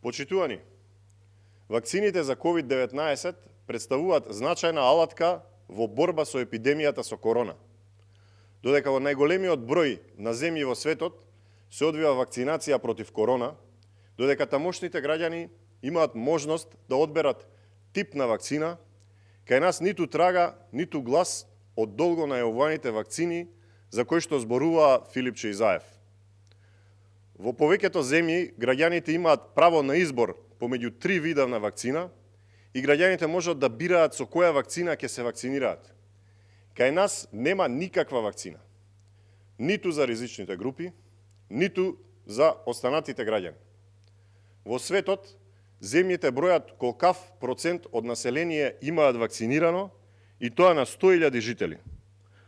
Почитувани, вакцините за COVID-19 представуваат значајна алатка во борба со епидемијата со корона. Додека во најголемиот број на земји во светот се одвива вакцинација против корона, додека тамошните граѓани имаат можност да одберат тип на вакцина, кај нас ниту трага, ниту глас од долго најавуваните вакцини за кои што зборуваа Филипче Изаев. Во повеќето земји граѓаните имаат право на избор помеѓу 3 вида на вакцина и граѓаните можат да бираат со која вакцина ќе се вакцинираат. Кај нас нема никаква вакцина. Ниту за ризичните групи, ниту за останатите граѓани. Во светот, земјите бројат колкав процент од население имаат вакцинирано и тоа на 100.000 жители.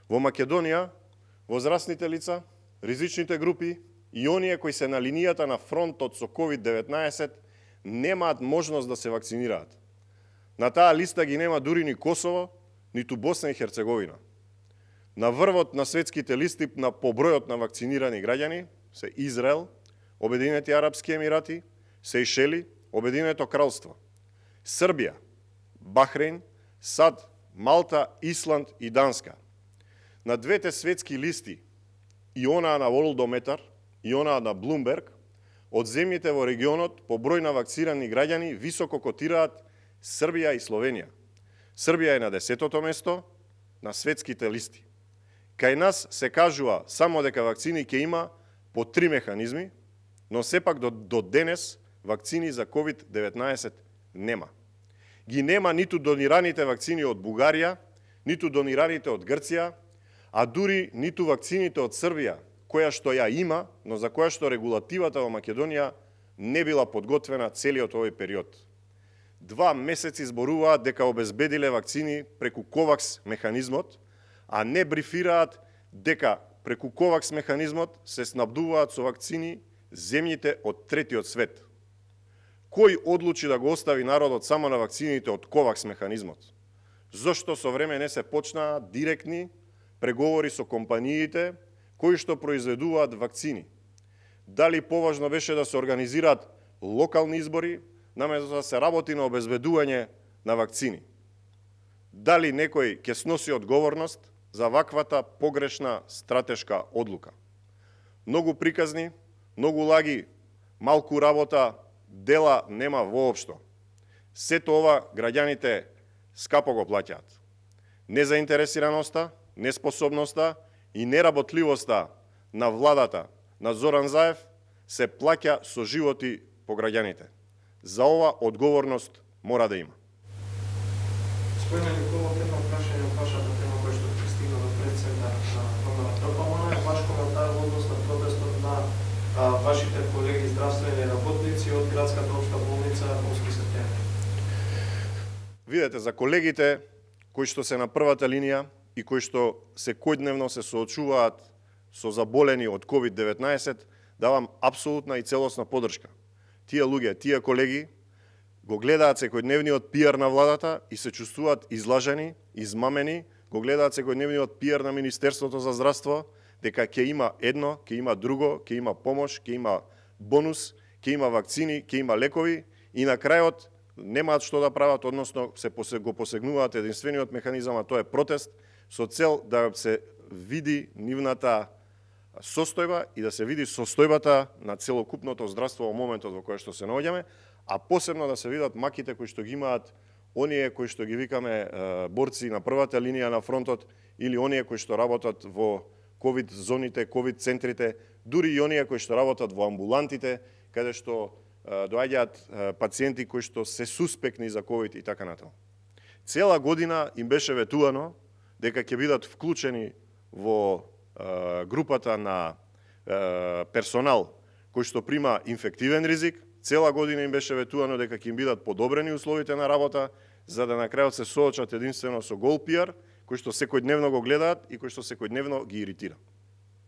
Во Македонија, возрастните лица, ризичните групи и оние кои се на линијата на фронтот со COVID-19 немаат можност да се вакцинираат. На таа листа ги нема дури ни Косово, ниту Босна и Херцеговина. На врвот на светските листи на побројот на вакцинирани граѓани се Израел, Обединети Арапски Емирати, Сејшели, Обединето кралство, Србија, Бахрейн, САД, Малта, Исланд и Данска. На двете светски листи, и онаа на Worldometer, и онаа на Bloomberg, од земјите во регионот по број на вакцинирани граѓани високо котираат Србија и Словенија. Србија е на 10-то место на светските листи. Кај нас се кажува само дека вакцини ќе има по 3 механизми, но сепак до денес вакцини за COVID-19 нема. Ги нема ниту донираните вакцини од Бугарија, ниту донираните од Грција, а дури ниту вакцините од Србија, која што ја има, но за која што регулативата во Македонија не била подготвена целиот овој период. 2 месеци зборуваат дека обезбедиле вакцини преку ковакс механизмот, а не брифираат дека преку ковакс механизмот се снабдуваат со вакцини земјите од третиот свет. Кој одлучи да го остави народот само на вакцините од ковакс механизмот? Зошто со време не се почнаа директни преговори со компаниите кои што произведуваат вакцини? Дали поважно беше да се организираат локални избори, наместо да се работи на обезбедување на вакцини? Дали некој ќе сноси одговорност за ваквата погрешна стратешка одлука? Многу приказни, многу лаги, малку работа, дела нема воопшто. Сето ова граѓаните скапо го плаќаат. Незаинтересираноста, неспособноста и неработливоста на владата на Зоран Заев се плаќа со животи по граѓаните. За ова одговорност мора да има. Господине Николов, едно прашање од вашата тема која што пристигна до председна на ДПМН е ваш коментар во однос на протестот на вашите колеги здравствени работници од градската општа болница 8 септември. Видете, за колегите кои што се на првата линија и кои што секојдневно се соочуваат со заболени од COVID-19, давам апсолутна и целосна поддршка. Тие луѓе, тие колеги го гледаат секојдневниот пиар на владата и се чувствуваат излажени, измамени, го гледаат секојдневниот пиар на Министерството за здравство, дека ќе има едно, ќе има друго, ќе има помош, ќе има бонус, ќе има вакцини, ќе има лекови и на крајот немаат што да прават, односно го посегнуваат единствениот механизам, а тоа е протест, со цел да се види нивната состојба и да се види состојбата на целокупното здравство во моментот во кој што се наоѓаме, а посебно да се видат маките кои што ги имаат оние кои што ги викаме борци на првата линија на фронтот или оние кои што работат во ковид зоните, ковид центрите, дури и оние кои што работат во амбулантите, каде што доаѓаат пациенти кои што се суспектни за ковид и така натаму. Цела година им беше ветувано дека ќе бидат вклучени во групата на персонал кој што прима инфективен ризик. Цела година им беше ветувано дека ќе им бидат подобрени условите на работа, за да на крајот се соочат единствено со гол пиар, кој што секојдневно го гледаат и кој што секојдневно ги иритира.